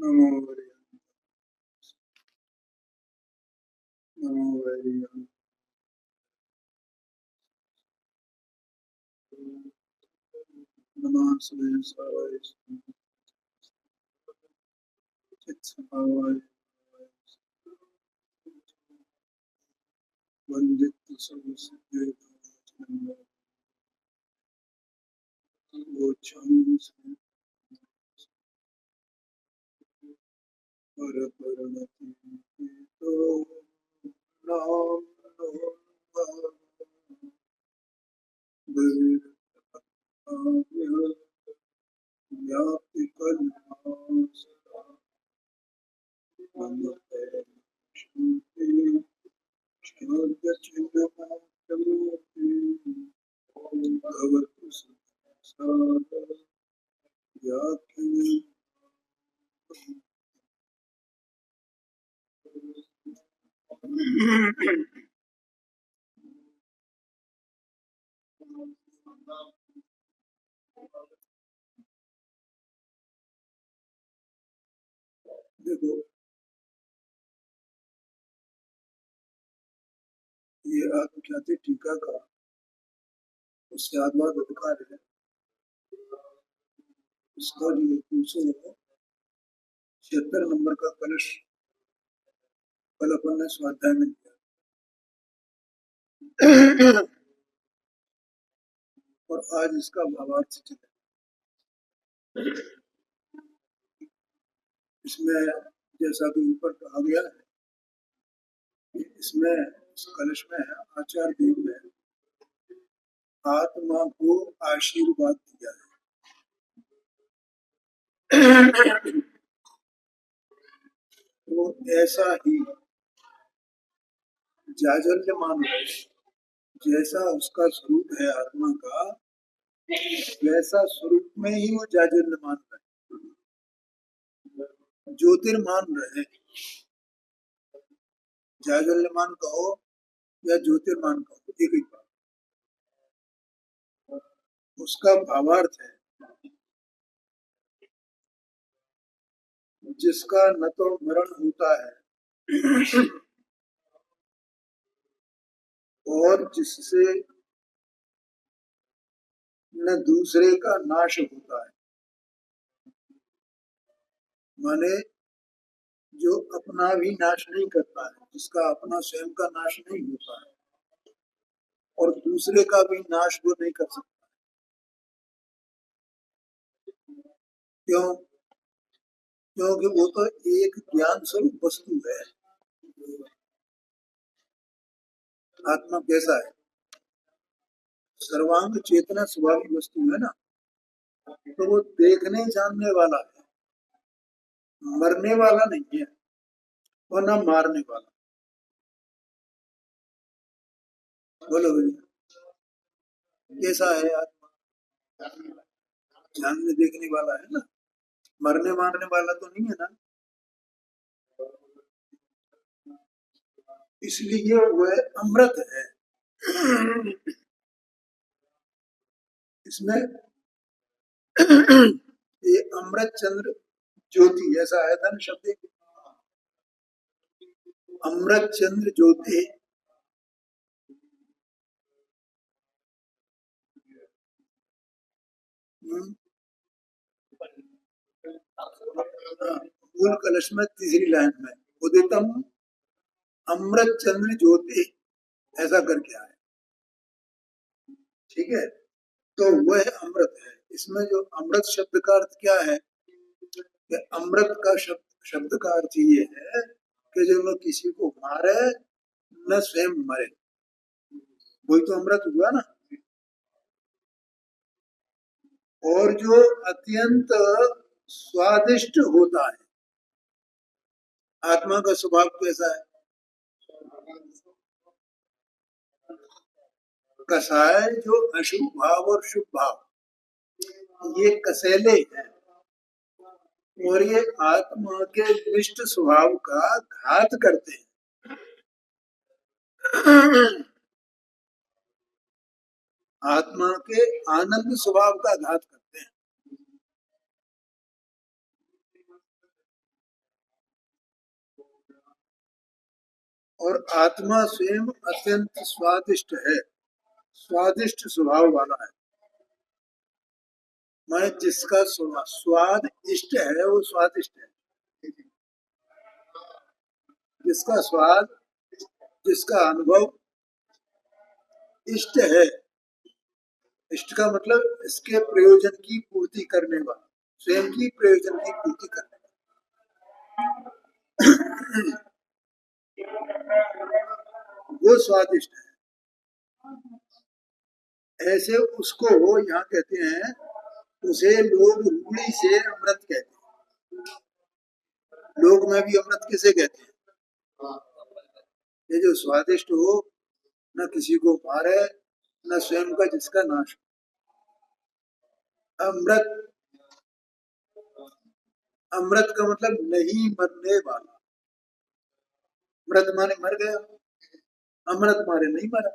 नमो नमो नमः शिवाय चित्सभावाय वंदित सर्वसिद्धे गोच्छामि परपरमति तो नाम व्याप्ति भगवतु देखो ये आत्मख्याति टीका का उसके आत्माद अधिकार है। इसका जो 276 नंबर का कलश कल अपन ने स्वाध्याय में दिया और आज इसका भावार्थ चले। इसमें जैसा कि ऊपर कहा गया है, इसमें इस कलश में है आचार देव में आत्मा को आशीर्वाद दिया है। तो ऐसा ही जाजल्यमान है, जैसा उसका स्वरूप है आत्मा का, वैसा स्वरूप में ही वो जाजल्यमान रहे, ज्योतिर्मान रहे। जाजल्यमान कहो या ज्योतिर्मान कहो, एक ही बात। उसका भावार्थ है जिसका न तो मरण होता है और जिससे न दूसरे का नाश होता है। माने जो अपना भी नाश नहीं करता है, जिसका अपना स्वयं का नाश नहीं होता है और दूसरे का भी नाश वो नहीं कर सकता। क्यों? क्योंकि वो तो एक ज्ञान स्वरूप वस्तु है। आत्मा कैसा है? सर्वांग चेतना स्वाभाविक वस्तु है ना, तो वो देखने जानने वाला है, मरने वाला नहीं है और ना मारने वाला। बोलो भैया, कैसा है आत्मा? जानने देखने वाला है ना, मरने मारने वाला तो नहीं है ना। इसलिए वह अमृत है। इसमें ये अमृत चंद्र ज्योति ऐसा आया था ना शब्द, अमृत चंद्र ज्योति। मूल कलश में तीसरी लाइन में उदितम अमृत चंद्र ज्योति ऐसा करके आया। ठीक है, तो वह अमृत है। इसमें जो अमृत शब्द का अर्थ क्या है कि अमृत का शब्द का अर्थ ये है कि जो न किसी को मारे न स्वयं मरे, वही तो अमृत हुआ ना। और जो अत्यंत स्वादिष्ट होता है। आत्मा का स्वभाव कैसा है? कसाय जो अशुभ भाव और शुभ भाव ये कसैले हैं और ये आत्मा के निष्ठ स्वभाव का घात करते हैं। आत्मा के आनंद स्वभाव का घात करते हैं। और आत्मा स्वयं अत्यंत स्वादिष्ट है, स्वादिष्ट स्वभाव वाला है। माने जिसका स्वाद इष्ट है वो स्वादिष्ट है, जिसका स्वाद, जिसका अनुभव इष्ट है। इष्ट का मतलब इसके प्रयोजन की पूर्ति करने वाला, स्वयं की प्रयोजन की पूर्ति करने वाला, वो स्वादिष्ट है। ऐसे उसको यहाँ कहते हैं, उसे लोग रूढ़ी से अमृत कहते हैं। लोग में भी अमृत किसे कहते हैं? ये जो स्वादिष्ट हो, न किसी को मारे, न स्वयं का जिसका नाश हो। अमृत, अमृत का मतलब नहीं मरने वाला। मृत माने मर गया, अमृत मारे नहीं मरा।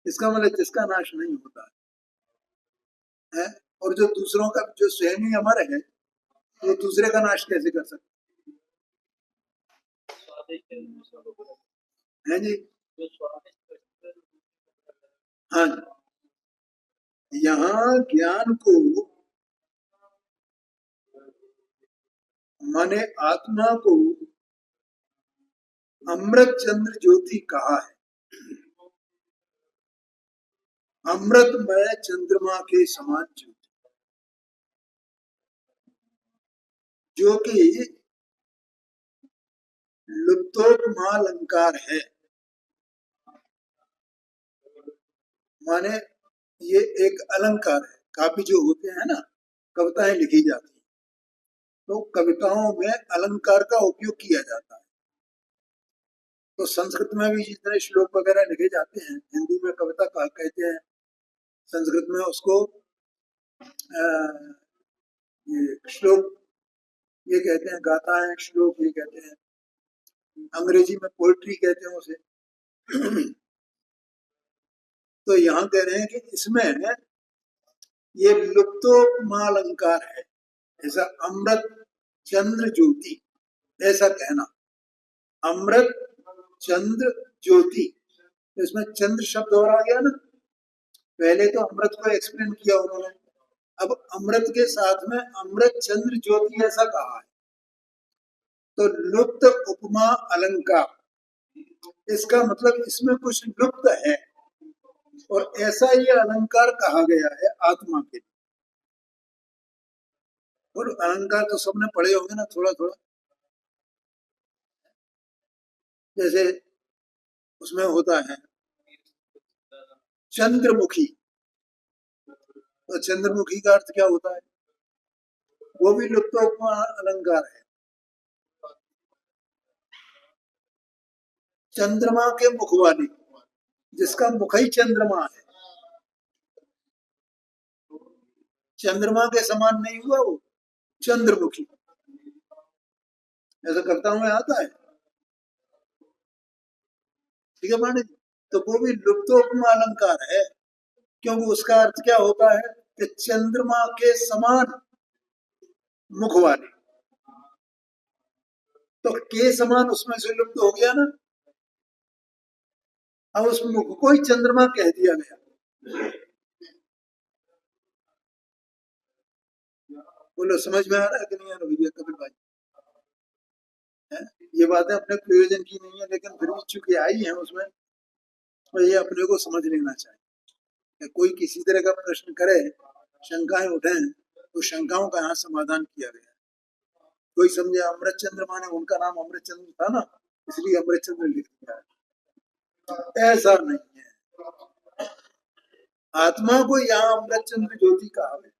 इसका मतलब जिसका नाश नहीं होता है। और जो दूसरों का, जो स्वयं ही अमर है, वो दूसरे का नाश कैसे कर सकते हैं जी? हाँ, यहाँ ज्ञान को, माने आत्मा को अमृत चंद्र ज्योति कहा है। अमृतमय चंद्रमा के समान ज्योति, जो कि लुप्तोपमालंकार है। माने ये एक अलंकार है। काफी जो होते हैं ना, कविताएं लिखी जाती हैं, तो कविताओं में अलंकार का उपयोग किया जाता है। तो संस्कृत में भी जितने श्लोक वगैरह लिखे जाते हैं, हिंदी में कविता कहते हैं, संस्कृत में उसको ये श्लोक ये कहते हैं, गाथा है, श्लोक ये कहते हैं। अंग्रेजी में पोएट्री कहते हैं उसे। तो यहाँ कह रहे हैं कि इसमें ये लुप्तोपमालंकार है, ऐसा अमृत चंद्र ज्योति, ऐसा कहना। अमृत चंद्र ज्योति, तो इसमें चंद्र शब्द और आ गया ना। पहले तो अमृत को एक्सप्लेन किया उन्होंने, अब अमृत के साथ में अमृत चंद्र ज्योति ऐसा कहा है। तो लुप्त उपमा अलंकार, इसका मतलब इसमें कुछ लुप्त है, और ऐसा ये अलंकार कहा गया है आत्मा के लिए। और अलंकार तो सबने पढ़े होंगे ना थोड़ा थोड़ा। जैसे उसमें होता है चंद्रमुखी, तो चंद्रमुखी का अर्थ क्या होता है? वो भी लुप्तोपमा अलंकार है। चंद्रमा के मुख वाली, जिसका मुख ही चंद्रमा है, चंद्रमा के समान नहीं हुआ वो चंद्रमुखी, ऐसा कविताओं में आता है। ठीक है पांडे जी, तो वो भी लुप्तोपमा अलंकार है, क्योंकि उसका अर्थ क्या होता है कि चंद्रमा के समान मुख वाली। तो के समान उसमें से लुप्त हो गया ना, अब उस मुख को ही चंद्रमा कह दिया गया। बोलो समझ में आ रहा है कि नहीं आ रहा भैया कपिल भाई? है? ये बातें अपने प्रयोजन की नहीं है, लेकिन फिर भी चूंकि आई है उसमें, तो ये अपने को समझ लेना चाहिए। कोई किसी तरह का प्रश्न करे, शंकाएं उठे, तो शंकाओं का यहाँ समाधान किया गया। कोई समझे अमृत चंद्र माने उनका नाम अमृत चंद्र था ना, इसलिए अमृत चंद्र लिख दिया है, ऐसा नहीं है। आत्मा को यहाँ अमृत चंद्र ज्योति कहा है,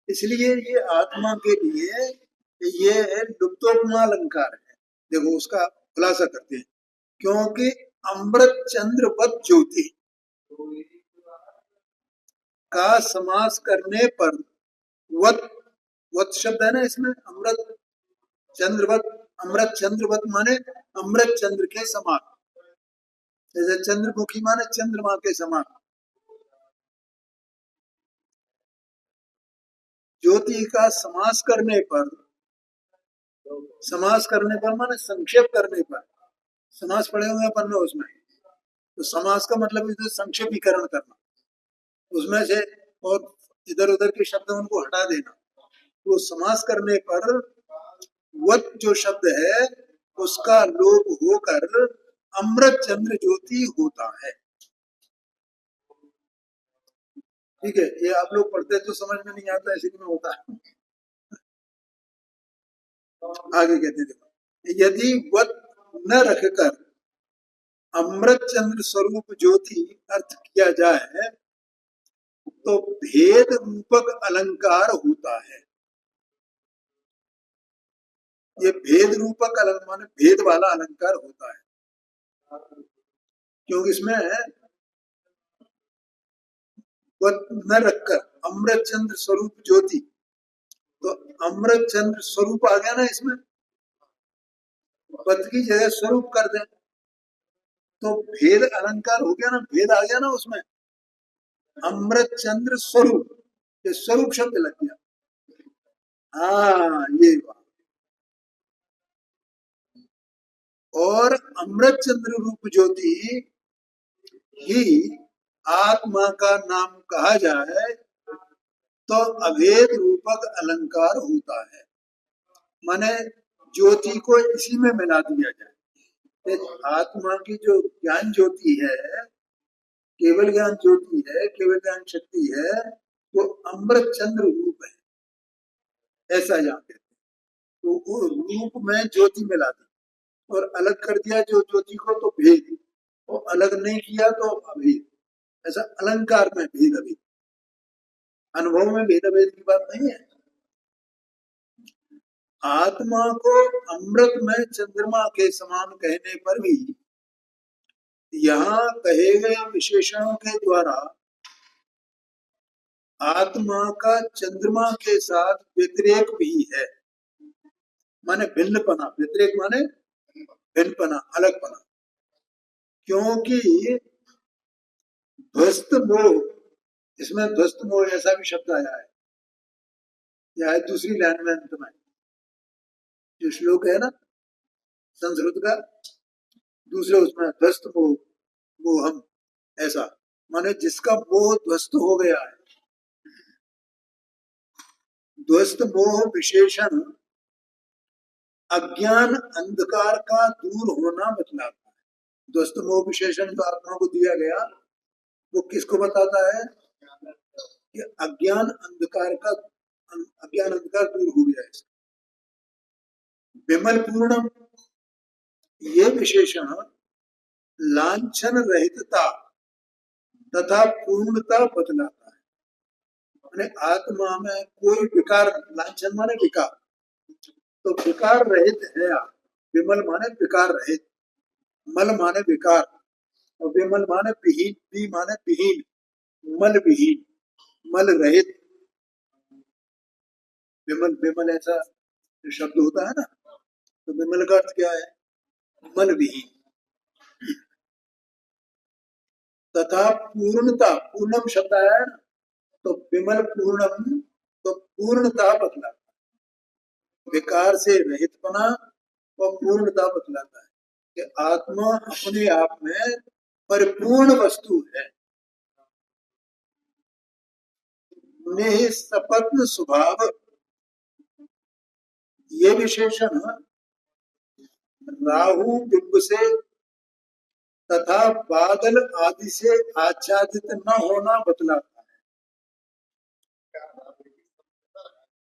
इसलिए ये आत्मा के लिए ये लुप्तोपमा अलंकार है। देखो उसका खुलासा करते हैं, क्योंकि अमृत चंद्रवत ज्योति का समास करने पर, वत, वत शब्द है ना इसमें, अमृत चंद्रवत, अमृत चंद्रवत माने अमृत चंद्र के समान, जैसे चंद्रमुखी माने चंद्रमा के समान। ज्योति का समास करने पर समास करने पर माने संक्षेप करने पर, समास पढ़े हुए अपन ने उसमें, तो समास का मतलब इधर संक्षेपीकरण करना उसमें से, और इधर उधर के शब्द उनको हटा देना। तो समास करने पर वत जो शब्द है उसका लोप होकर अमृत चंद्र ज्योति होता है। ठीक है, ये आप लोग पढ़ते तो समझ में नहीं आता, ऐसे क्यों होता है। आगे कहते देखो, यदि वत न रखकर अमृत चंद्र स्वरूप ज्योति अर्थ किया जाए तो भेद रूपक अलंकार होता है। ये भेद रूपक अलंकार माने भेद वाला अलंकार होता है, क्योंकि इसमें वत न रखकर अमृत चंद्र स्वरूप ज्योति, तो अमृत चंद्र स्वरूप आ गया ना इसमें, पद की जगह स्वरूप कर दें तो भेद अलंकार हो गया ना, भेद आ गया ना उसमें। अमृत चंद्र स्वरूप, ये स्वरूप शब्द लग गया। हाँ ये बात। और अमृत चंद्र रूप ज्योति ही आत्मा का नाम कहा जाए तो अभेद रूपक अलंकार होता है। माने ज्योति को इसी में मिला दिया जाए। आत्मा की जो ज्ञान ज्योति है, केवल ज्ञान ज्योति है, केवल ज्ञान शक्ति है, वो अमृत चंद्र रूप है, ऐसा जानते हैं। तो वो रूप में ज्योति मिला दी और अलग कर दिया जो ज्योति को, तो भेद, और अलग नहीं किया तो अभेद। ऐसा अलंकार में भेद अभेद, अनुभव में भेद अभेद की बात नहीं है। आत्मा को अमृत में चंद्रमा के समान कहने पर भी यहाँ कहे गए विशेषणों के द्वारा आत्मा का चंद्रमा के साथ व्यतिरेक भी है, माने भिन्नपना। व्यतिरेक माने भिन्नपना, अलगपना। क्योंकि ध्वस्त मोह, इसमें ध्वस्त मोह ऐसा भी शब्द आया है, यह है दूसरी लाइन में अंत में जो श्लोक है ना संस्कृत का, दूसरे उसमें ध्वस्त मोह मोहम, ऐसा माने जिसका मोह ध्वस्त हो गया है। ध्वस्त मोह विशेषण अज्ञान अंधकार का दूर होना बतलाता है। ध्वस्त मोह विशेषण जो आत्मा को दिया गया वो किसको बताता है कि अज्ञान अंधकार का, अज्ञान अंधकार दूर हो गया है। विमल पूर्णम, ये विशेषण लांछन रहितता तथा पूर्णता बतलाता है। आत्मा में कोई विकार, लांछन माने विकार, तो विकार रहित है आप। विमल माने विकार रहित, मल माने विकार, और विमल माने विहीन, भी माने विहीन, मल विहीन, मल रहित। विमल, विमल ऐसा शब्द होता है ना, तो विमल का अर्थ क्या है, मल विहीन। तथा पूर्णता, पूर्णम शब्द आया है ना, तो विमल पूर्णम, तो पूर्णता बतलाता है, विकार से रहितपना और पूर्णता बतलाता है कि आत्मा अपने आप में परिपूर्ण वस्तु है। निःसपत्न स्वभाव, ये विशेषण राहु बिंब से तथा बादल आदि से आच्छादित न होना बतलाता है।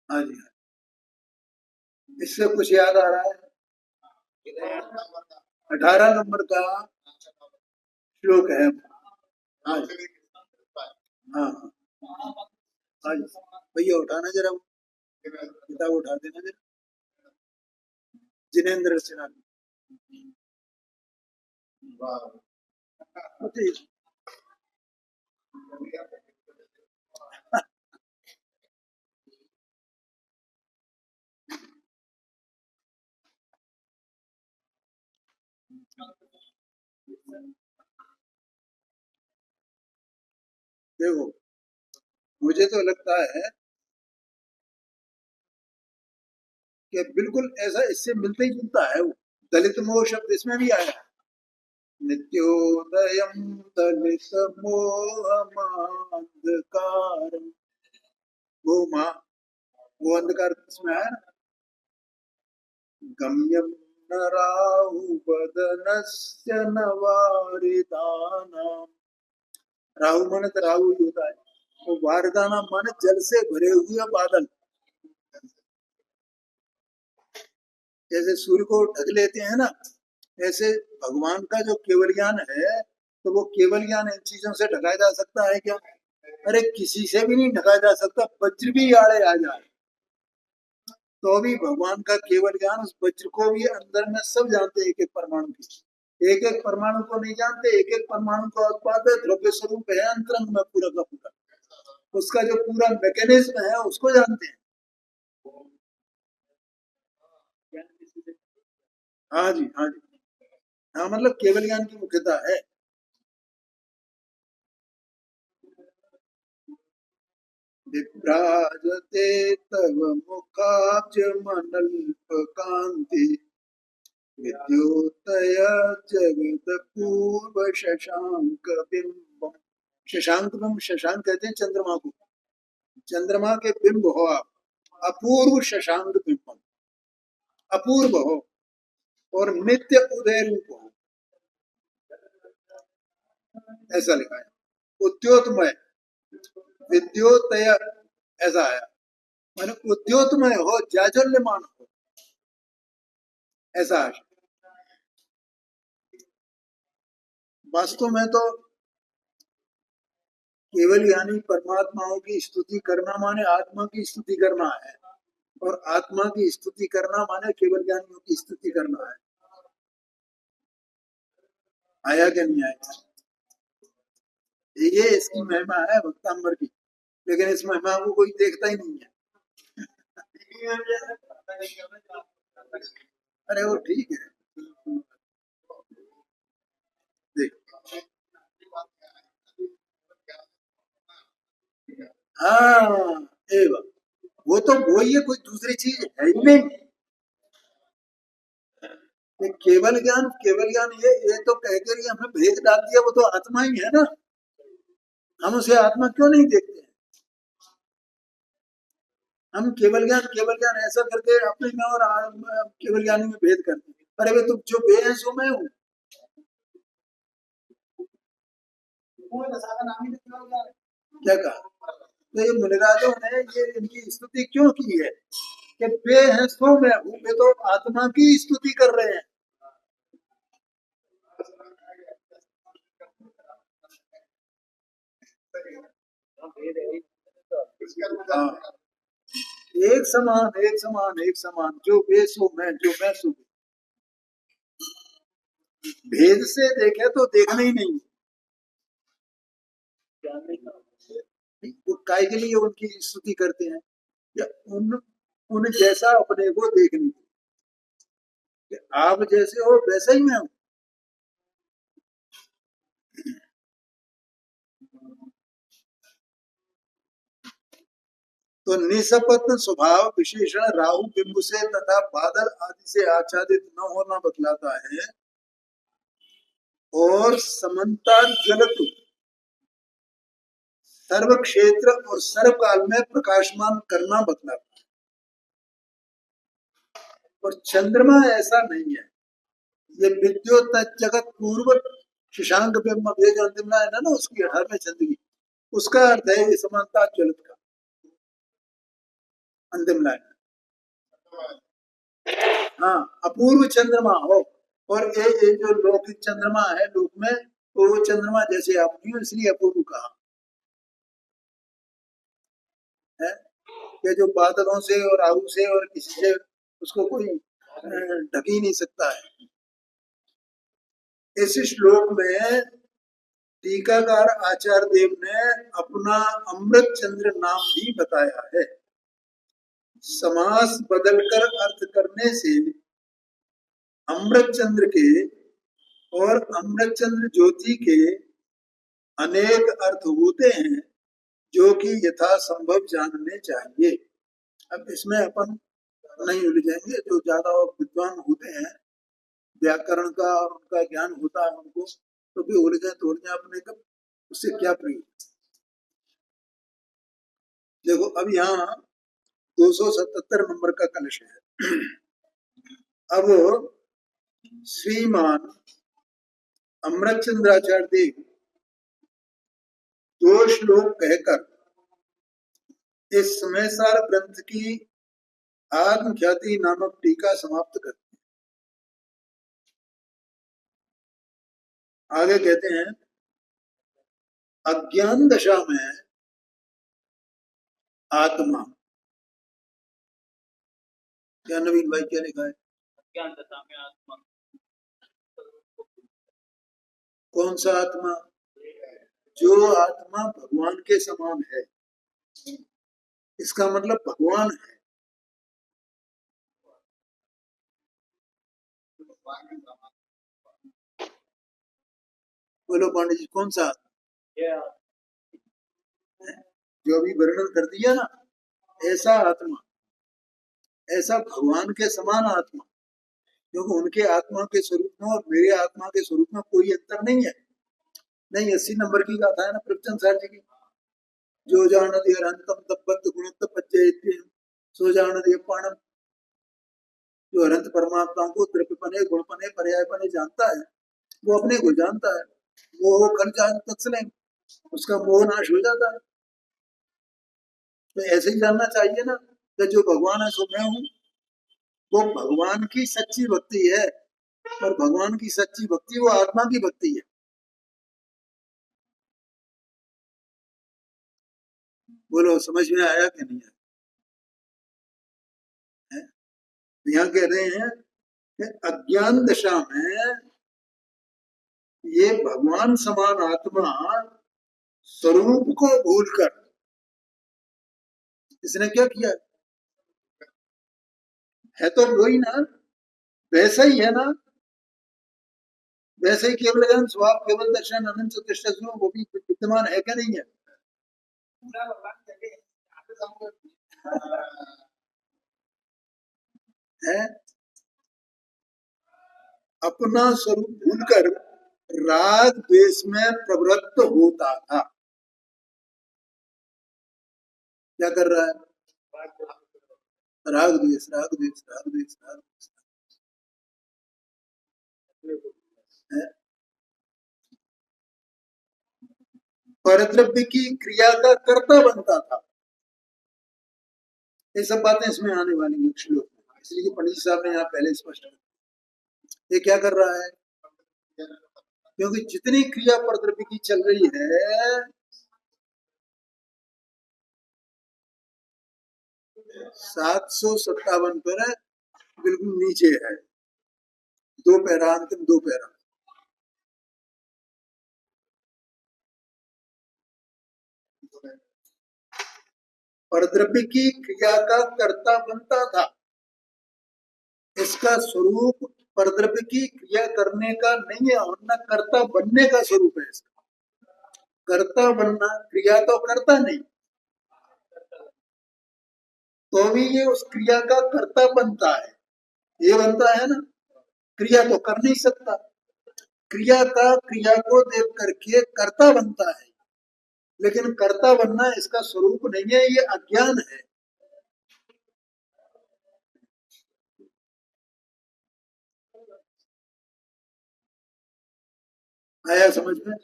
हाँ जी, इससे कुछ याद आ रहा है? 18 नंबर का श्लोक है। हाँ हाँ हाँ, भैया उठाना जरा, किताब उठा देना जरा, जिनेन्द्र सिन्हा। देखो, मुझे तो लगता है कि बिल्कुल ऐसा इससे मिलता ही जुलता है वो। दलित मोह शब्द इसमें भी आया है। नित्योदयम दलित मोहमांधकार, वो अंधकार इसमें आया ना। गम्यम न राहु बदनस्य नवारिदानाम, राहु मन तो राहु ही होता है, तो वारदाना मन जल से भरे हुए बादल। जैसे सूर्य को ढक लेते हैं ना, ऐसे भगवान का जो केवल ज्ञान है, तो वो केवल ज्ञान इन चीजों से ढकाया जा सकता है क्या? अरे किसी से भी नहीं ढकाया जा सकता। वज्र भी आड़े आ जाए तो भी भगवान का केवल ज्ञान उस वज्र को भी अंदर में सब जानते हैं। एक एक परमाणु की, एक एक परमाणु को नहीं जानते, एक एक परमाणु का उत्पाद है, द्रव्य स्वरूप है अंतरंग में पूरा का पूरा, उसका जो पूरा मैकेनिज्म है उसको जानते हैं। हाँ जी, हाँ जी, हाँ, मतलब केवल ज्ञान की मुख्यता है। विभ्राजते तव मुखाब्ज मनल्पकान्ति, विद्योतय जगत पूर्व शशांक बिंबम। शशांक बिंब, शशांक कहते हैं चंद्रमा को। चंद्रमा के बिंब हो आप, अपूर्व शशांक बिंबम, अपूर्व हो और नित्य उदय रूप हो, ऐसा लिखा है। उद्योतमय, विद्योतय ऐसा आया, माने उद्योतमय हो, जाज्वल्यमान हो, ऐसा है। वास्तव में तो केवल यानी परमात्माओं की स्तुति करना माने आत्मा की स्तुति करना है, और आत्मा की स्तुति करना माने केवल ज्ञानियों की स्तुति करना है। आया क्या नहीं आया? ये इसकी महिमा है भक्तांबर की, लेकिन इस महिमा को कोई देखता ही नहीं है। अरे वो ठीक है, देख, हाँ, एवं वो तो वही है, कोई दूसरी चीज है ही नहीं। ये केवल ज्ञान ये तो कहकर ही हमने भेद डाल दिया, वो तो आत्मा ही है ना। हम उसे आत्मा क्यों नहीं देखते हैं? हम केवल ज्ञान ऐसा करके अपने में और केवल ज्ञानी में भेद करते हैं। अरे भाई तुम जो बे है सो मैं हूँ। क्या कहा? तो ये मुनिराजों ने ये इनकी स्तुति क्यों की है कि बे है सो मैं हूँ, वे तो आत्मा की स्तुति कर रहे हैं। हाँ, एक समान, एक समान, एक समान, जो बे सो मैं, जो मैं सो बे। भेद से देखे तो देखना ही नहीं। वो काय के लिए उनकी स्तुति करते हैं, या उन जैसा अपने को देखने की, आप जैसे हो वैसा ही मैं हूँ। तो निसपत्न स्वभाव विशेषण राहु बिंब से तथा बादल आदि से आच्छादित न होना बतलाता है, और समन्ता ज्वलत सर्व क्षेत्र और सर्व काल में प्रकाशमान करना बतलाता है। और चंद्रमा ऐसा नहीं है, ये विद्युत जगत पूर्व शशांक बिंब, जो अंतिम लाइन है ना उसकी 18वें छंद की, उसका अर्थ है ये समानता ज्वलित का अंतिम लाइन। हाँ, अपूर्व चंद्रमा हो, और ये जो लौकिक चंद्रमा है लोक में, तो वो चंद्रमा जैसे आप नहीं हो, इसलिए अपूर्व कहा है, कि जो बादलों से और राहु से और किसी से उसको कोई ढक ही नहीं सकता है। इस श्लोक में टीकाकार आचार्य देव ने अपना अमृत चंद्र नाम भी बताया है। समास बदलकर अर्थ करने से अमृत चंद्र के और अमृत चंद्र ज्योति के अनेक अर्थ होते हैं, जो कि यथा संभव जानने चाहिए। अब इसमें अपन नहीं उलझेंगे। जो ज्यादा विद्वान होते हैं, व्याकरण का और उनका ज्ञान होता है उनको, तो भी उलझे तो उलझे, अपने का उससे क्या प्रयोजन। देखो अब यहाँ 277 नंबर का कलश है। अब श्रीमान अमृतचंद्राचार्य देव 2 श्लोक कहकर इस समय सार ग्रंथ की आत्मख्याति नामक टीका समाप्त करते हैं। आगे कहते हैं, अज्ञान दशा में आत्मा, क्या नवीन भाई क्या लिखा है? अज्ञान दशा में आत्मा, कौन सा आत्मा? जो आत्मा भगवान के समान है, इसका मतलब भगवान है। बोलो पांडे जी, कौन सा आत्मा? जो अभी वर्णन कर दिया ना, ऐसा आत्मा, ऐसा भगवान के समान आत्मा, क्योंकि उनके आत्मा के स्वरूप में और मेरे आत्मा के स्वरूप में कोई अंतर नहीं है। नहीं, 80 नंबर की गाथा है ना प्रभचंद साहब जी की, जो जानति अनंतम तब्बत गुणत पच्चयति सो जानति पाणम। जो अनंत परमात्मा को द्रव्यपने, गुणपने, पर्यायपने जानता है, वो अपने को जानता है। वो खल जान तत्सलय, उसका मोह नाश हो जाता है। तो ऐसे ही जानना चाहिए ना कि जो भगवान है सो मैं हूँ। वो भगवान की सच्ची भक्ति है, और भगवान की सच्ची भक्ति वो आत्मा की भक्ति है। बोलो समझ में आया कि नहीं आया? यहाँ कह रहे हैं कि अज्ञान दशा में ये भगवान समान आत्मा स्वरूप को भूलकर इसने क्या किया? है तो वही ना, वैसा ही है ना, वैसे ही केवल ज्ञान स्वभाव केवल दर्शन अनंत चतुष्ट वो भी विद्यमान है क्या नहीं है? है अपना स्वरूप भूलकर राग द्वेष में प्रवृत्त होता था। क्या कर रहा है? राग द्वेष, राग द्वेष, राग द्वेष, राग द्वेष। परद्रव्य की क्रिया का कर्ता बनता था। ये सब बातें इसमें आने वाली है श्लोक में, इसलिए पंडित साहब ने यहाँ पहले स्पष्ट कर। ये क्या कर रहा है? क्योंकि जितनी क्रिया परद्रव्य की चल रही है, 757 पर बिल्कुल नीचे है, 2 पैरा, अंतिम 2 पैरा। परद्रव्य की क्रिया का कर्ता बनता था। इसका स्वरूप परद्रव्य की क्रिया करने का नहीं है, वरना कर्ता बनने का स्वरूप है इसका। कर्ता बनना, क्रिया तो करता नहीं, तो भी ये उस क्रिया का कर्ता बनता है। ये बनता है ना, क्रिया तो कर नहीं सकता। क्रिया का क्रिया को देख करके कर्ता बनता है, लेकिन कर्ता बनना इसका स्वरूप नहीं है, ये अज्ञान है। आया समझ में?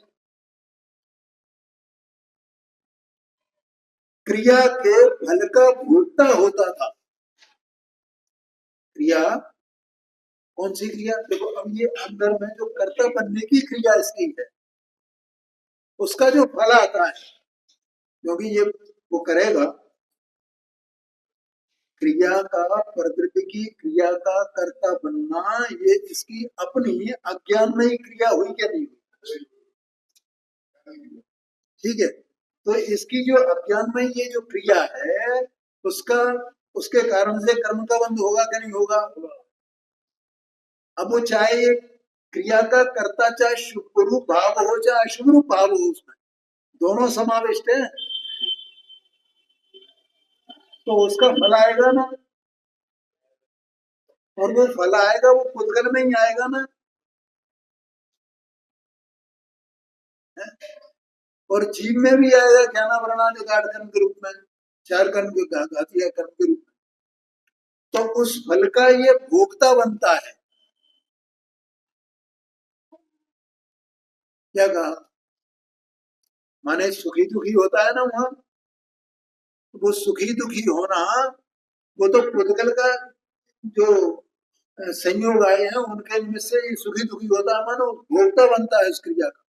क्रिया के फल का भोक्ता होता था। क्रिया कौन सी क्रिया? देखो अब ये अंदर में जो कर्ता बनने की क्रिया इसकी है, उसका जो फल आता है, क्योंकि ये वो करेगा क्रिया का, परद्रव्य की क्रिया का कर्ता बनना, ये इसकी अपनी अज्ञान में ही क्रिया हुई क्या नहीं हुई? ठीक है, तो इसकी जो अज्ञान में ये जो क्रिया है, उसका, उसके कारण से कर्म का बंध होगा क्या नहीं होगा? अब वो चाहे क्रिया का कर्ता चाहे शुभ रूप भाव हो चाहे अशुभ रूप भाव हो, उसमें दोनों समाविष्ट है, तो उसका फल आएगा ना। और वो फल आएगा वो पुद्गल में ही आएगा ना, है? और जीव में भी आएगा ज्ञाना प्रणाली गाढ़ कर्म के रूप में, चार कर्म के घातिया कर्म के रूप में। तो उस फल का ये भोक्ता बनता है। क्या कहा? माने सुखी दुखी होता है ना वहां, वो सुखी दुखी होना वो तो पुद्गल का जो संयोग आए हैं उनके में से ये सुखी दुखी होता है, मानो भोक्ता बनता है इस क्रिया का।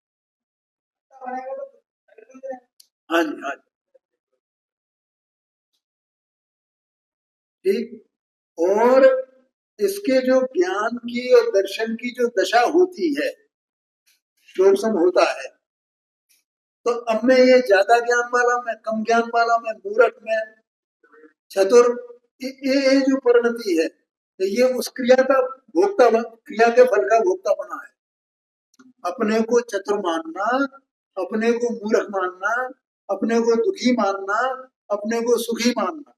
हाँ जी, हाँ जी, ठीक। और इसके जो ज्ञान की और दर्शन की जो दशा होती है, जो सब होता है, तो अब मैं ये ज्यादा ज्ञान वाला, मैं कम ज्ञान वाला, मैं मूर्ख, मैं चतुर, ये जो परिणति है, तो ये उस क्रिया का भोक्ता क्रिया के फल का भोक्ता बना है। अपने को चतुर मानना, अपने को मूर्ख मानना, अपने को दुखी मानना, अपने को सुखी मानना,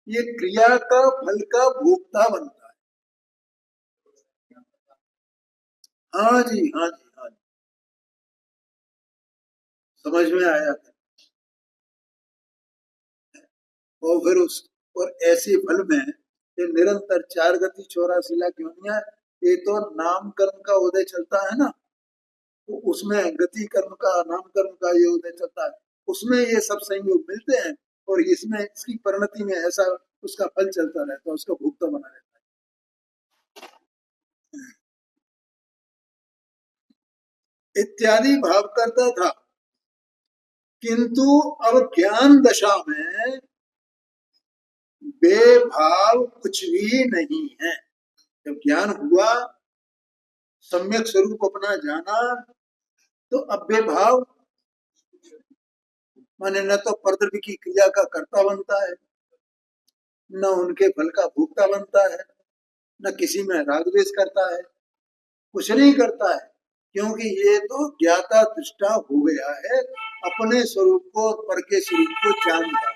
ये क्रिया का फल का भोक्ता बनता है। हाँ जी, हाँ जी, हाँ जी, समझ में आया। और फिर उस और ऐसे फल में ये निरंतर चार गति चौरासीला क्यों नहीं है? ये तो नाम कर्म का उदय चलता है ना, तो उसमें गति कर्म का नाम कर्म का ये उदय चलता है, उसमें ये सब संयोग मिलते हैं, और इसमें इसकी परिणति में ऐसा उसका फल चलता रहता है, उसका भुगता बना रहता है इत्यादि भाव करता था। किंतु अब ज्ञान दशा में बेभाव कुछ भी नहीं है। जब ज्ञान हुआ, सम्यक स्वरूप अपना जाना, तो अब बेभाव माने न तो परद्रव्य की क्रिया का कर्ता बनता है, न उनके फल का भोक्ता बनता है, न किसी में राग द्वेष करता है, कुछ नहीं करता है, क्योंकि ये तो ज्ञाता दृष्टा हो गया है, अपने स्वरूप को और पर के स्वरूप को जानता है।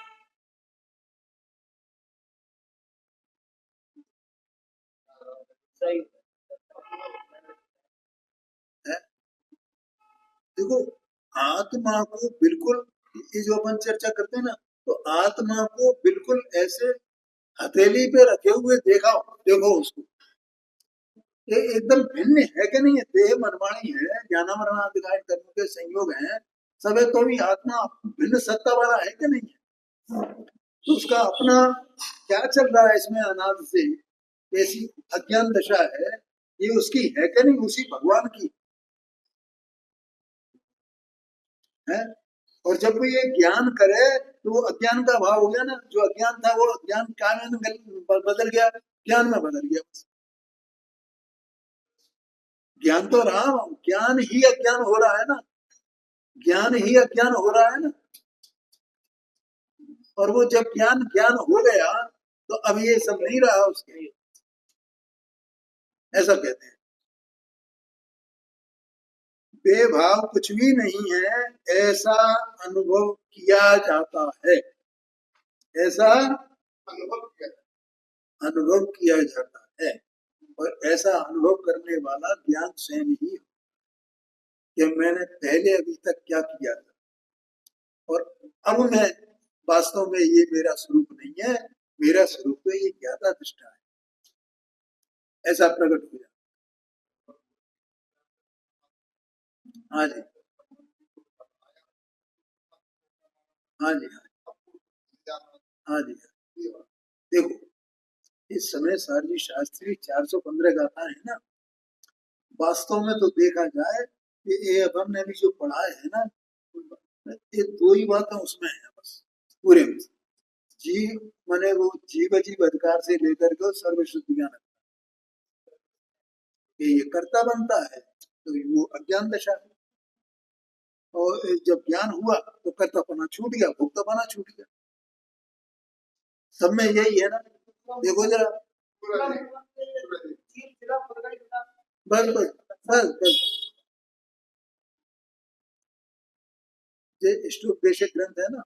देखो, आत्मा को बिल्कुल, ये जो अपन चर्चा करते हैं ना, तो आत्मा को बिल्कुल ऐसे हथेली पे रखे हुए देखा, देखो उसको, ये एकदम भिन्न है कि नहीं है? देह मनमानी है, ज्ञानामरणाधिकार कर्म के संयोग हैं, सब है, तो भी आत्मा भिन्न सत्ता वाला है कि नहीं है? तो उसका अपना क्या चल रहा है इसमें अनाद से, ऐसी अज्ञान दशा है, ये उसकी है कि नहीं, उसी भगवान की है। और जब वो ये ज्ञान करे तो वो अज्ञान का भाव हो गया ना, जो अज्ञान था वो अज्ञान क्या में बदल गया, ज्ञान में बदल गया। ज्ञान तो रहा, ज्ञान ही अज्ञान हो रहा है ना, ज्ञान ही अज्ञान हो रहा है ना। और वो जब ज्ञान ज्ञान हो गया, तो अब ये सब नहीं रहा उसके, ऐसा कहते हैं। बेभाव कुछ भी नहीं है, ऐसा अनुभव किया जाता है, ऐसा अनुभव किया जाता है। और ऐसा अनुभव करने वाला ज्ञान स्वयं ही, कि मैंने पहले अभी तक क्या किया था, और अब मैं वास्तव में ये मेरा स्वरूप नहीं है, मेरा स्वरूप तो ये ज्ञाता दृष्टा है, ऐसा प्रकट हो जाता। हाँ जी, हाँ जी, हाँ जी, देखो, इस समय सारजी शास्त्री 415 गाथा है ना, वास्तव में तो देखा जाए कि ये अपन ने भी जो पढ़ा है ना, ये दो ही बातें उसमें है बस, पूरे में। जीव माने वो जीव जीव अधिकार से लेकर के सर्व शुद्ध ज्ञान, ये कर्ता बनता है, तो वो अज्ञान दशा है। और जब ज्ञान हुआ तो कर्तापना छूट गया, भोक्तापना छूट गया, सब में यही है ना। देखो जरा, बस बस बस बस, ये स्टोपेशक ग्रंथ है ना,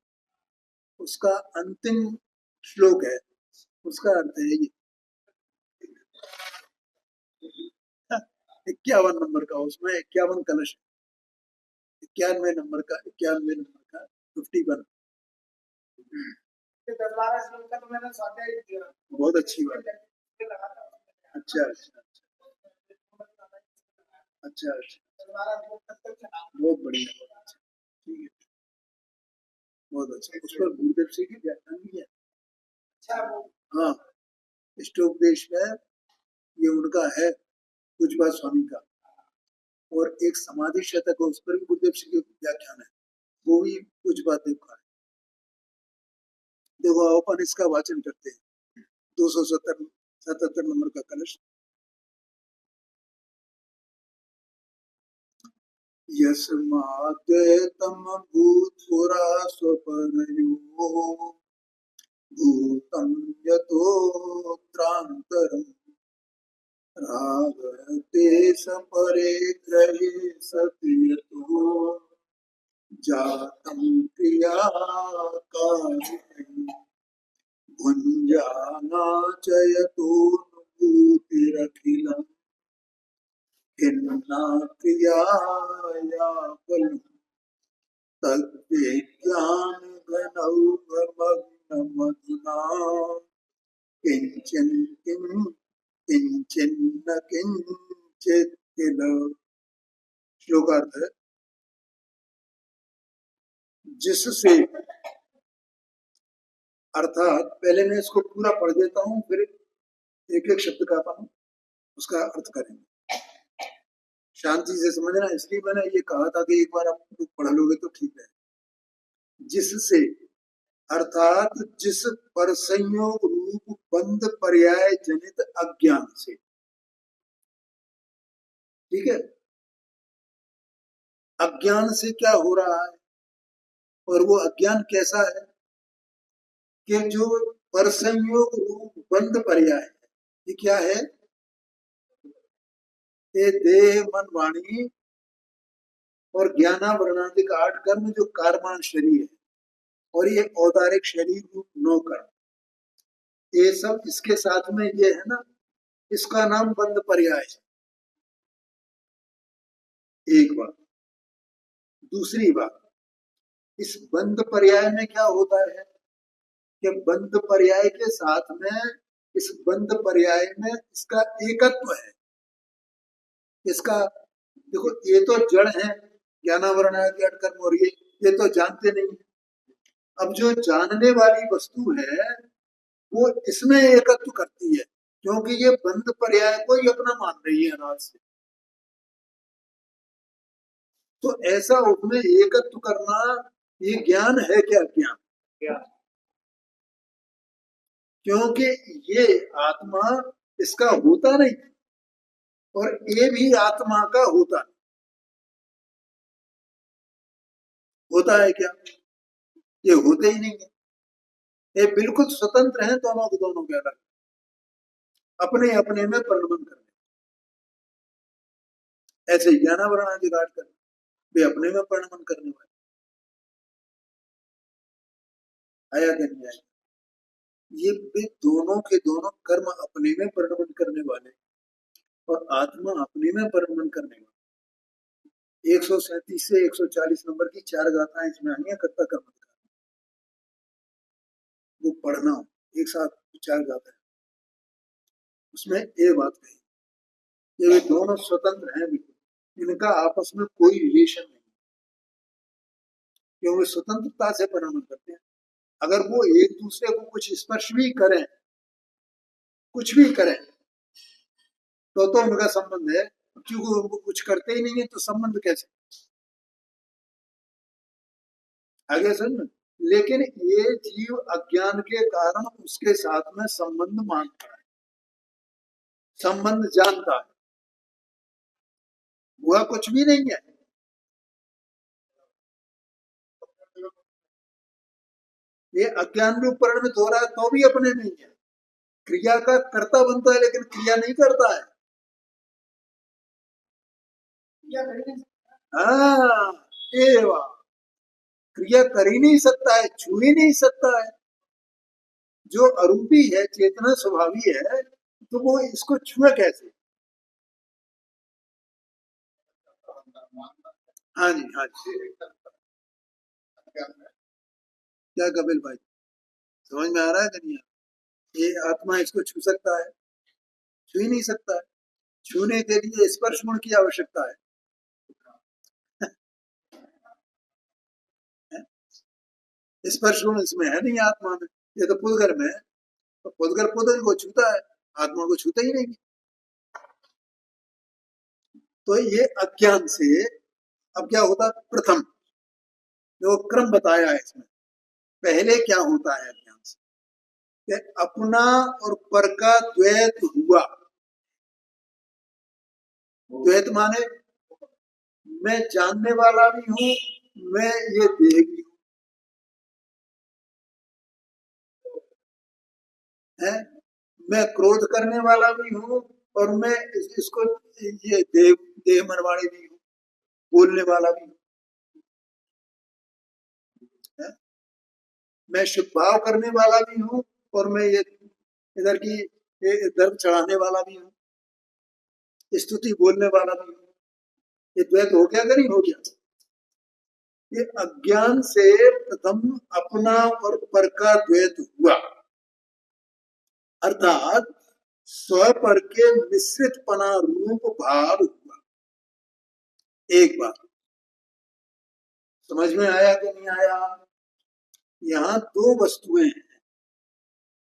उसका अंतिम श्लोक है, उसका अर्थ है ये, 51 नंबर का, उसमें 51 कलश, 91 नंबर का 51। बहुत अच्छी बात है। अच्छा अच्छा अच्छा अच्छा, बहुत बढ़िया, बहुत अच्छा, ठीक है, बहुत अच्छा। उस पर गुरुदेव सिंह की व्याख्यान भी है। हाँ, इष्टोपदेश में ये उनका है, कुछ बात स्वामी का, और एक समाधि शतक है, उस पर भी गुरुदेव सिंह की व्याख्यान है, वो भी कुछ बात देखा है। देखो अपन इसका वाचन करते हैं। 277 नंबर का कलश। यस्माद्वैतं भूतपुरा स्वपरयो भूतं यतोऽत्रान्तरम् रागते सपरे ग्रहे सति यतो जातं क्रियाकारिणी भुञ्जाना च यतोऽनुभूतिरखिलम् भिन्ना क्रियाया बलम् तद्विज्ञानघनौघमग्नमधुना किंचिन्न किंचित किल। श्लोकार्थ है, जिससे, अर्थात पहले मैं इसको पूरा पढ़ देता हूँ, फिर एक एक शब्द का अपन उसका अर्थ करेंगे, शांति से समझना। इसलिए मैंने ये कहा था कि एक बार आप पढ़ लोगे तो ठीक है। जिससे अर्थात जिस पर संयोग रूप बंध पर्याय जनित अज्ञान से, ठीक है, अज्ञान से क्या हो रहा है, और वो अज्ञान कैसा है कि जो पर संयोग रूप बंध पर्याय है, ये क्या है, ये देह मन वाणी और ज्ञानावरणादिक 8 कर्म जो कार्मान शरीर है, और ये औदारिक शरीर रूप 9 कर्म, ये सब इसके साथ में ये है ना, इसका नाम बंध पर्याय है। एक बात। दूसरी बात, इस बंध पर्याय में क्या होता है कि बंध पर्याय के साथ में, इस बंध पर्याय में इसका एकत्व है। इसका देखो, ये तो जड़ है, ज्ञानावरण आदि 8 कर्म, और ये तो जानते नहीं है। अब जो जानने वाली वस्तु है वो इसमें एकत्व करती है, क्योंकि ये बंध पर्याय को ही अपना मान रही है अनाज से। तो ऐसा उसमें एकत्व करना, ये ज्ञान है क्या, ज्ञान? क्योंकि ये आत्मा इसका होता नहीं, और ये भी आत्मा का होता नहीं। होता है क्या? ये होते ही नहीं है। ये बिल्कुल स्वतंत्र हैं, दोनों के दोनों के अलग, अपने अपने में परिणमन करने। ऐसे ज्ञानावरण आदि घाट कर, वे अपने में परिणमन करने वाले। आया कि नहीं आया? ये वे दोनों के दोनों कर्म अपने में परिणमन करने वाले, और आत्मा अपने में परिणमन करने वाले। 137 से 140 नंबर की 4 गाथाएं इसमें आई है, कर्ता कर्म, वो पढ़ना एक साथ 4 गाथाएं। उसमें ये बात कही, ये दोनों स्वतंत्र हैं बिल्कुल, इनका आपस में कोई रिलेशन नहीं, क्योंकि स्वतंत्रता से परिणमन करते हैं। अगर वो एक दूसरे को कुछ स्पर्श भी करें, कुछ भी करें, तो उनका संबंध है, क्योंकि वो कुछ करते ही नहीं है, तो संबंध कैसे? आगे समझ। लेकिन ये जीव अज्ञान के कारण उसके साथ में संबंध मानता है, संबंध जानता है, हुआ कुछ भी नहीं है। ये अज्ञान रूप परिणमित हो रहा है, तो भी अपने नहीं है। क्रिया का कर्ता बनता है, लेकिन क्रिया नहीं करता है। हाँ, ये बात, क्रिया कर ही नहीं सकता है, छू ही नहीं सकता है। जो अरूपी है, चेतना स्वभावी है, तो वो इसको छुए कैसे? हाँ जी, हाँ जी। क्या कपिल भाई, समझ में आ रहा है कि नहीं? ये आत्मा इसको छू सकता है? छू ही नहीं सकता है। छूने के लिए स्पर्श गुण की आवश्यकता है। स्पर्श गुण इसमें है नहीं आत्मा में। ये तो पुद्गल में है, तो पुद्गल पुद्गल को छूता है, आत्मा को छूता ही नहीं। तो ये अज्ञान से अब क्या होता है? प्रथम जो क्रम बताया है इसमें, पहले क्या होता है अज्ञान से कि अपना और पर का द्वैत हुआ। द्वैत माने मैं जानने वाला भी हूं, मैं ये देह भी हूं, है। मैं क्रोध करने वाला भी हूं और मैं इसको ये देह देह मनवाणी भी हूं, बोलने वाला भी हूं, है। मैं शुभ भाव करने वाला भी हूं और मैं ये इधर की ये धर्म चढ़ाने वाला भी हूं, स्तुति बोलने वाला भी हूं। ये द्वैत हो गया कि नहीं हो गया? ये अज्ञान से प्रथम अपना और पर का द्वैत हुआ, अर्थात स्वपर के मिश्रितपना रूप भाव हुआ। एक बात समझ में आया कि नहीं आया? यहाँ दो वस्तुएं हैं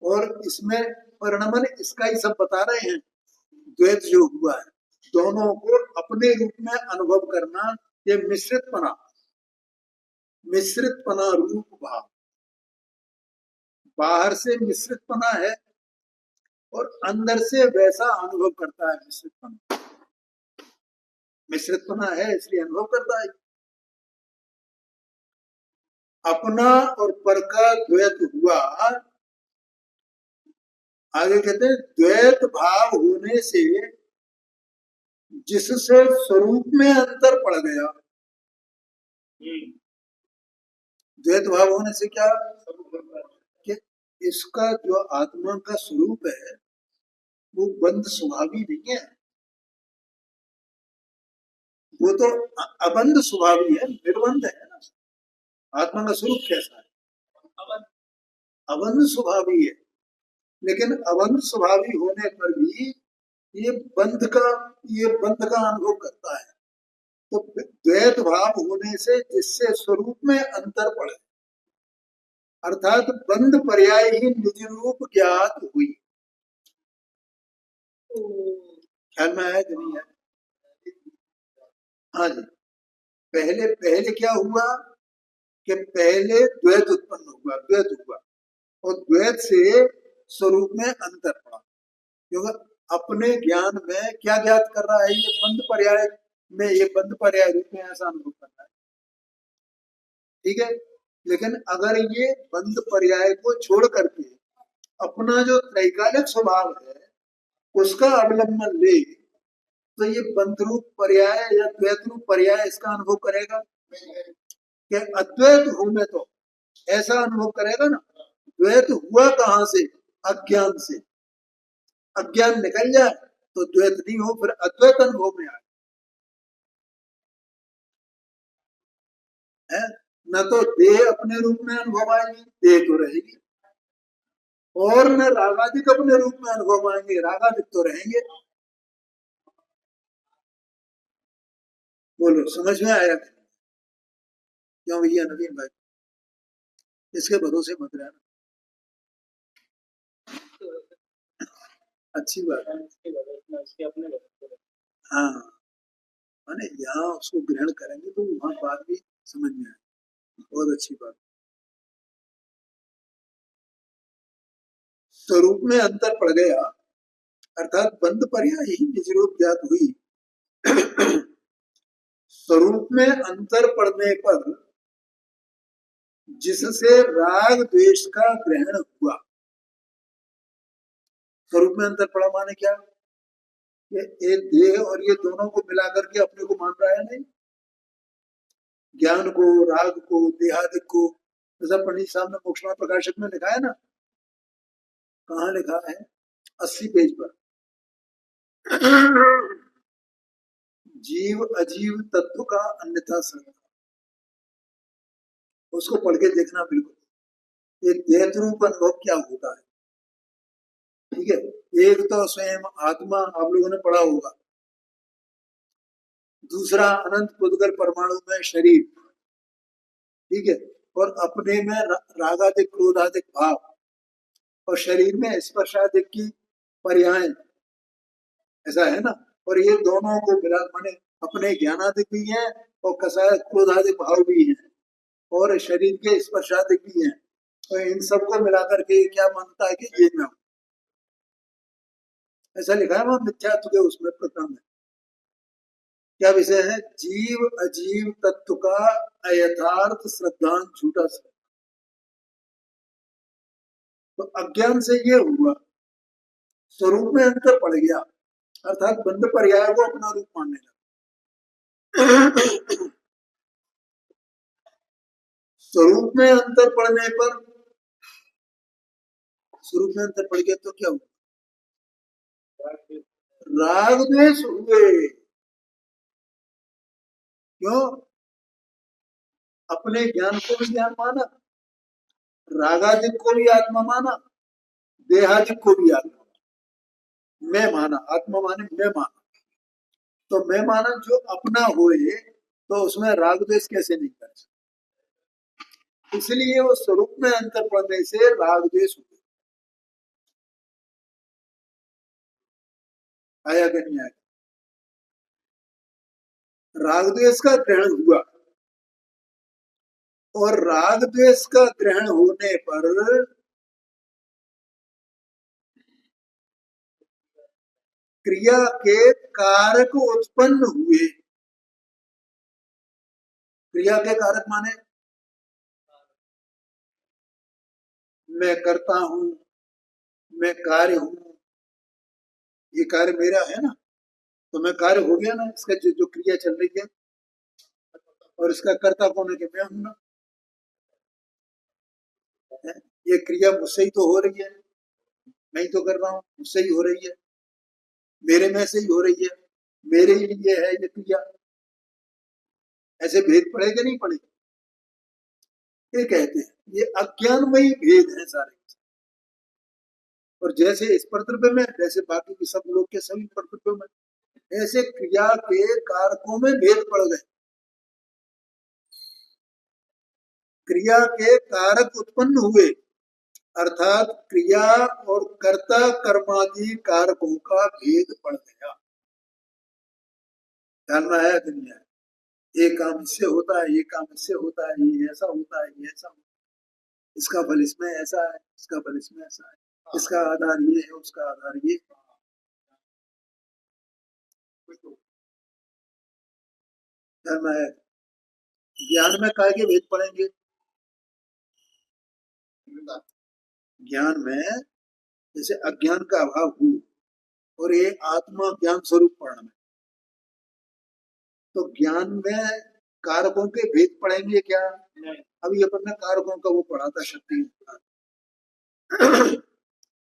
और इसमें परिणमन इसका ही सब बता रहे हैं। द्वैत जो हुआ है, दोनों को अपने रूप में अनुभव करना, ये मिश्रितपना रूप भाव। बाहर से मिश्रितपना है और अंदर से वैसा अनुभव करता है। मिश्रितपना है इसलिए अनुभव करता है। अपना और पर का द्वैत हुआ, आगे कहते हैं द्वैत भाव होने से जिससे स्वरूप में अंतर पड़ गया। द्वैत भाव होने से क्या कि इसका जो आत्मा का स्वरूप है वो बंध स्वभावी नहीं है, वो तो अबंध स्वभावी है, निर्बंध है ना। आत्मा का स्वरूप कैसा है? अबंध स्वभावी है, लेकिन अबंध स्वभावी होने पर भी ये बंध का ये बंध का अनुभव करता है। तो द्वैत भाव होने से जिससे स्वरूप में अंतर पड़े, अर्थात बंध पर्याय ही निज रूप ज्ञात हुई। ख्याल में आया कि नहीं है? हाँ जी। पहले पहले क्या हुआ कि पहले द्वैत उत्पन्न हुआ, द्वैत हुआ और द्वैत से स्वरूप में अंतर पड़ा, क्योंकि अपने ज्ञान में क्या ज्ञात कर रहा है? ये बंध पर्याय में, ये बंध पर्याय रूप में ऐसा अनुभव कर रहा है, ठीक है। लेकिन अगर ये बंध पर्याय को छोड़ करके अपना जो त्रैकालिक स्वभाव है उसका अवलंबन ले, तो ये बंध रूप पर्याय या द्वैत रूप पर्याय इसका अनुभव करेगा कि अद्वैत हूं मैं, तो ऐसा अनुभव करेगा ना। द्वैत हुआ कहां से? अज्ञान से। अज्ञान निकल जाए तो द्वैत नहीं हो, फिर अद्वैत अनुभव में आए, है। न तो देह अपने रूप में अनुभव आएगी, देह तो रहेगी, और न रागादिक अपने रूप में अनुभव आएंगे, रागादिक तो रहेंगे। बोलो समझ में आया? क्यों भैया नवीन भाई, इसके भरोसे मत रहना। अच्छी बात है। हाँ, माने यहाँ उसको ग्रहण करेंगे तो वहां बात भी समझ में आए, बहुत अच्छी बात। स्वरूप में अंतर पड़ गया, अर्थात बंध पर्याय ही निज रूप ज्ञात हुई। स्वरूप में अंतर पड़ने पर जिससे राग द्वेष का ग्रहण हुआ। स्वरूप में अंतर पड़ा माने क्या? ये देह और ये दोनों को मिलाकर के अपने को मान रहा है नहीं, ज्ञान को, राग को, देहादिक को। जैसा पंडित साहब ने मोक्षमा प्रकाशक में लिखा है ना, कहाँ लिखा है? 80 पेज पर। जीव अजीव तत्व का अन्यथा श्रद्धा, उसको पढ़ के देखना बिल्कुल। ये देह रूप अनुभव क्या होता है, ठीक है। एक तो स्वयं आत्मा आप लोगों ने पढ़ा होगा, दूसरा अनंत पुद्गल परमाणु में शरीर, ठीक है, और अपने में रागादिक क्रोधादिक भाव, और शरीर में स्पर्शादिक की पर्याय, ऐसा है ना। और ये दोनों को मिला माने अपने ज्ञानादिक भी है और कसाय क्रोधादिक भाव भी है और शरीर के स्पर्शादिक भी है। तो इन सबको मिलाकर के क्या मानता है कि ये मैं हूं, ऐसा लिखा है वहां मिथ्यात्व के उसमें प्रकरण में। क्या विषय है, जीव अजीव तत्व का अयथार्थ श्रद्धांत झूठा श्रद्धा। तो अज्ञान से ये हुआ, स्वरूप में अंतर पड़ गया, अर्थात बंध पर्याय को अपना रूप मानने लगा। स्वरूप में अंतर पड़ने पर, स्वरूप में अंतर पड़ गया तो क्या हुआ, राग द्वेष हुए। क्यों, अपने ज्ञान को भी ज्ञान माना, रागादिक को भी आत्मा माना, देहादिक को भी आत्मा मैं माना, आत्मा माने मैं माना। तो मैं माना जो अपना होए तो उसमें राग द्वेष कैसे नहीं कर सकते, इसलिए वो स्वरूप में अंतर पड़ने से राग द्वेष हुए। आया कि नहीं आया, राग द्वेष का ग्रहण हुआ, और राग द्वेष का ग्रहण होने पर क्रिया के कारक उत्पन्न हुए। क्रिया के कारक माने मैं करता हूं, मैं कार्य हूं, ये कार्य मेरा है ना, तो मैं कार्य हो गया ना, इसका जो क्रिया चल रही है, और इसका कर्ता कौन है कि मैं हूं ना। ये क्रिया मुझसे ही तो हो रही है, मैं ही तो कर रहा हूं, मुझसे ही हो रही है, मेरे में से ही हो रही है, मेरे ही लिए है ये क्रिया। ऐसे भेद पड़ेगा नहीं पड़ेगा, ये कहते हैं ये अज्ञानमयी भेद है सारे। और जैसे इस कर्तव्य में वैसे बाकी के सब लोग के सभी कर्तव्यों में, ऐसे क्रिया के कारकों में भेद पड़ गए। क्रिया के कारक उत्पन्न हुए, अर्थात क्रिया और कर्ता कर्मादि कारकों का भेद पड़ गया। ध्यान में आया कि नहीं आया, ये काम इससे होता है, ये काम इससे होता है, ये ऐसा होता है, ये ऐसा होता है, इसका फल इसमें ऐसा है, इसका फल इसमें ऐसा है, इसका आधार ये है, उसका आधार ये। ध्यान में आया, ज्ञान में काय के भेद पड़ेंगे, ज्ञान में जैसे अज्ञान का अभाव हो और ये आत्मा ज्ञान स्वरूप पढ़ना में, तो ज्ञान में कारकों के भेद पड़ेंगे क्या, अभी अपन ने कारकों का वो पढ़ा था शक्ति,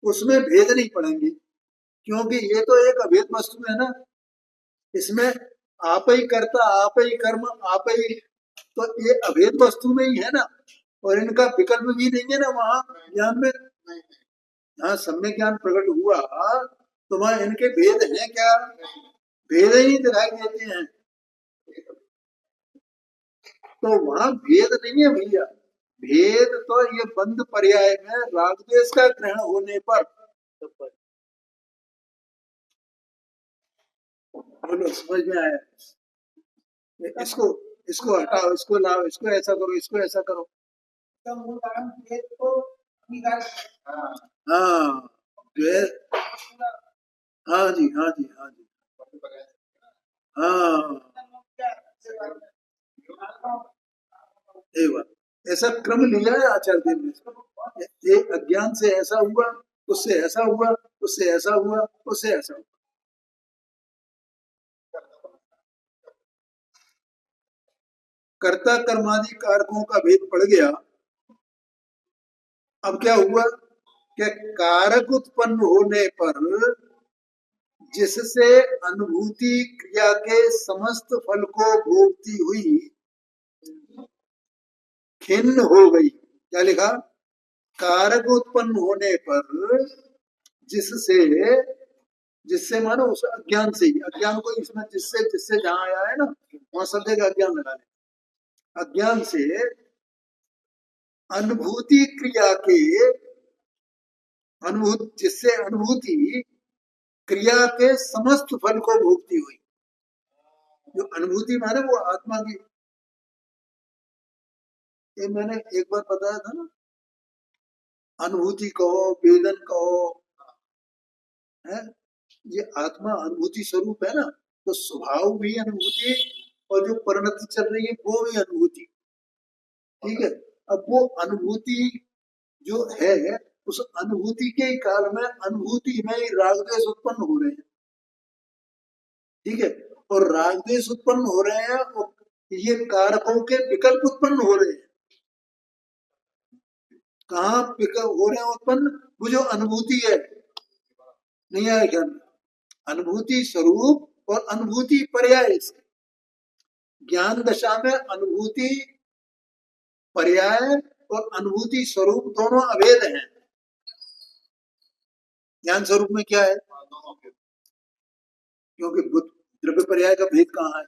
उसमें भेद नहीं पड़ेंगे, क्योंकि ये तो एक अभेद वस्तु है ना, इसमें आप ही कर्ता, आप ही कर्म, आप ही, तो ये अभेद वस्तु में ही है ना, और इनका विकल्प भी नहीं है ना वहां ज्ञान में। यहाँ सम्यक ज्ञान प्रकट हुआ तो वहां इनके भेद हैं क्या, भेद ही दिखाई देते हैं, तो वहां भेद नहीं है भैया। भेद तो ये बंद पर्याय में रागद्वेष का ग्रहण होने पर, बोलो समझ में आया, इसको इसको हटाओ, इसको लाओ, इसको ऐसा करो, इसको ऐसा करो, हाँ हाँ जी, हाँ जी, हाँ जी, हाँ एक बात ऐसा क्रम लिया है आचार्य देव ने, ये अज्ञान से ऐसा हुआ, उससे ऐसा हुआ, उससे ऐसा हुआ, उससे ऐसा हुआ। कर्ता कर्मादि कारकों का भेद पड़ गया। अब क्या हुआ कि कारक उत्पन्न होने पर जिससे अनुभूति क्रिया के समस्त फल को भोगती हुई खिन्न हो गई। क्या लिखा? कारक उत्पन्न होने पर जिससे, जिससे मानो उस अज्ञान से ही, अज्ञान को इसमें जिससे जिससे जहां आया है ना वहां सब जगह अज्ञान लगा ले। अज्ञान से अनुभूति क्रिया के अनुभूति, जिससे अनुभूति क्रिया के समस्त फल को भोगती हुई। जो अनुभूति माने वो आत्मा की, ये मैंने एक बार बताया था ना, अनुभूति कहो वेदन कहो है, ये आत्मा अनुभूति स्वरूप है ना, तो स्वभाव भी अनुभूति और जो परिणति चल रही है वो भी अनुभूति। ठीक है, अब वो अनुभूति जो है उस अनुभूति के काल में अनुभूति में ही राग द्वेष उत्पन्न हो रहे हैं। ठीक है, और राग द्वेष उत्पन्न हो रहे हैं और ये कारकों के विकल्प उत्पन्न हो रहे हैं। कहाँ विकल्प हो रहे हैं उत्पन्न? वो जो अनुभूति है, नहीं आया क्या? अनुभूति स्वरूप और अनुभूति पर्याय। इसके ज्ञान दशा में अनुभूति पर्याय और अनुभूति स्वरूप दोनों अभेद हैं। ज्ञान स्वरूप में क्या है? क्योंकि द्रव्य पर्याय का भेद कहाँ है?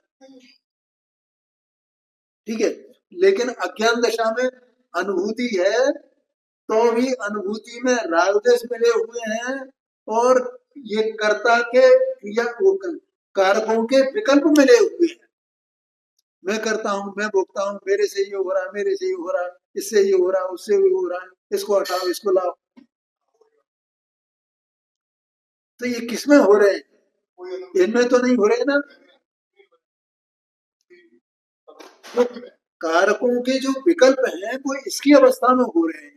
ठीक है, लेकिन अज्ञान दशा में अनुभूति है तो भी अनुभूति में राग द्वेष मिले हुए हैं और ये कर्ता के क्रिया कारकों के विकल्प मिले हुए हैं। मैं करता हूं, मैं भोगता हूं, मेरे से ये हो रहा है, मेरे से ये हो रहा है, इससे ये हो रहा है, उससे ये हो रहा है, इसको हटाओ, इसको लाओ। तो ये किसमें हो रहे हैं? इनमें तो नहीं हो रहे ना। तो कारकों के जो विकल्प हैं वो इसकी अवस्था में हो रहे हैं।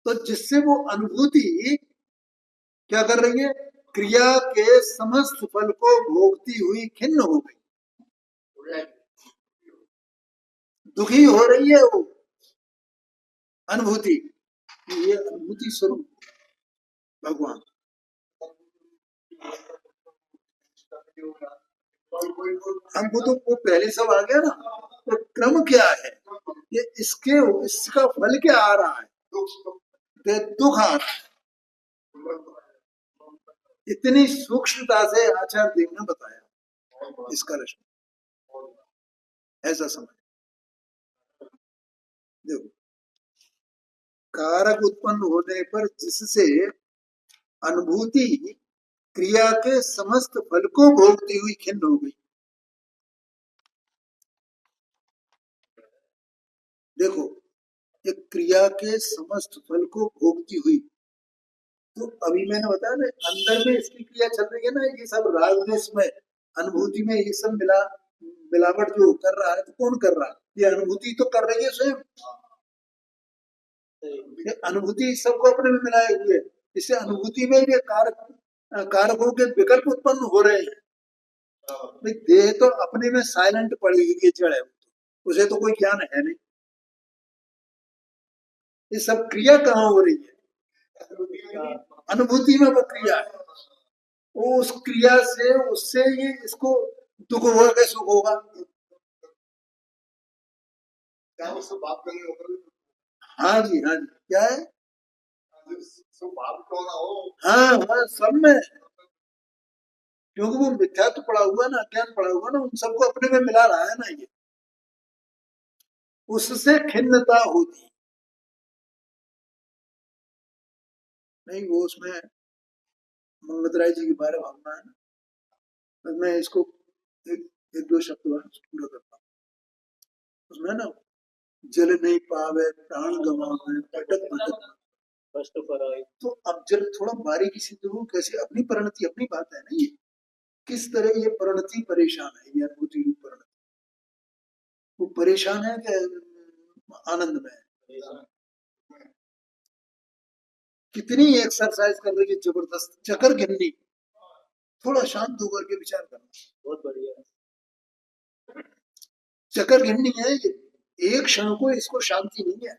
तो जिससे वो अनुभूति क्या कर रही है? क्रिया के समस्त फल को भोगती हुई खिन्न हो गई, दुखी हो रही है वो अनुभूति। ये अनुभूति स्वरूप भगवान। हमको तो वो पहले सब आ गया ना, तो क्रम क्या है ये, इसके इसका फल क्या आ रहा है? दुख आ रहा है। इतनी सूक्ष्मता से आचार्य देव ने बताया इसका रचना, ऐसा समझ। देखो, कारक उत्पन्न होने पर जिससे अनुभूति क्रिया के समस्त फल को भोगती हुई खिन्न हो गई। देखो, ये क्रिया के समस्त फल को भोगती हुई, तो अभी मैंने बताया ना अंदर में इसकी क्रिया चल रही है ना, ये सब राग द्वेष में अनुभूति में ये सब मिलावट जो कर रहा है, तो कौन कर रहा है? ये अनुभूति तो कर रही है स्वयं। ये अनुभूति सबको अपने में मिलाए हुए, इससे अनुभूति में ये कारकों के विकल्प उत्पन्न हो रहे हैं। देह तो अपने में साइलेंट पड़ी हुई है, जड़ है, उसे तो कोई ज्ञान है नहीं। ये सब क्रिया कहाँ हो रही है? अनुभूति में वो क्रिया है। वो उस क्रिया से उससे ये इसको दुख होगा कि सुख होगा? हाँ जी, हाँ जी, क्या है? हाँ हाँ, सब में, क्योंकि वो मिथ्या तो पड़ा हुआ ना, अज्ञान पड़ा हुआ ना, उन सबको अपने में मिला रहा है ना ये, उससे खिन्नता होती नहीं। वो उसमें मंगत राय जी के बारे में भावना है ना, तो मैं इसको एक दो शब्द पूरा करता हूँ। उसमें ना, जल नहीं पावे प्राण गवावे भटक भटक। तो अब जब थोड़ा बारीकी से देखो कैसे अपनी परिणति, अपनी बात है ना ये, किस तरह ये परिणति परेशान है, ये अनुभूति रूप परिणति। वो परेशान है कि आनंद में है? कितनी एक्सरसाइज कर रही है जबरदस्त, चक्कर गिननी। थोड़ा शांत होकर के विचार करना, बहुत बढ़िया। चक्कर गिननी है ये, एक क्षण को इसको शांति नहीं है।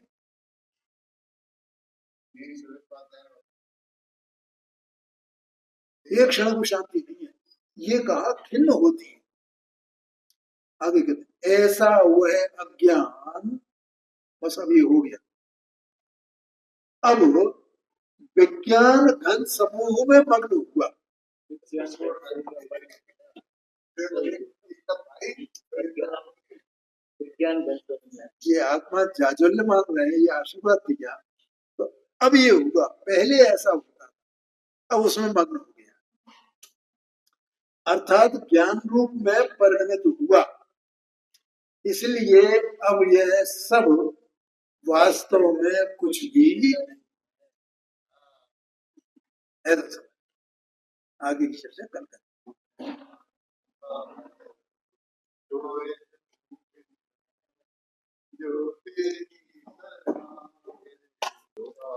एक क्षण को शांति नहीं है, ये कहा खिन्न होती है। आगे कहते ऐसा वह अज्ञान, बस अब ये हो गया। अब विज्ञान घन समूह में मग्न हुआ। ये आत्मा जाज्वल्य मान रहे हैं, ये आशीर्वाद दिया, तो अब ये हुआ, पहले ऐसा होता था, अब उसमें मग्न हो गया, अर्थात ज्ञान रूप में परिणमित हुआ। इसलिए अब यह सब वास्तव में कुछ भी नहीं है। आगे की चर्चा कल करें। जो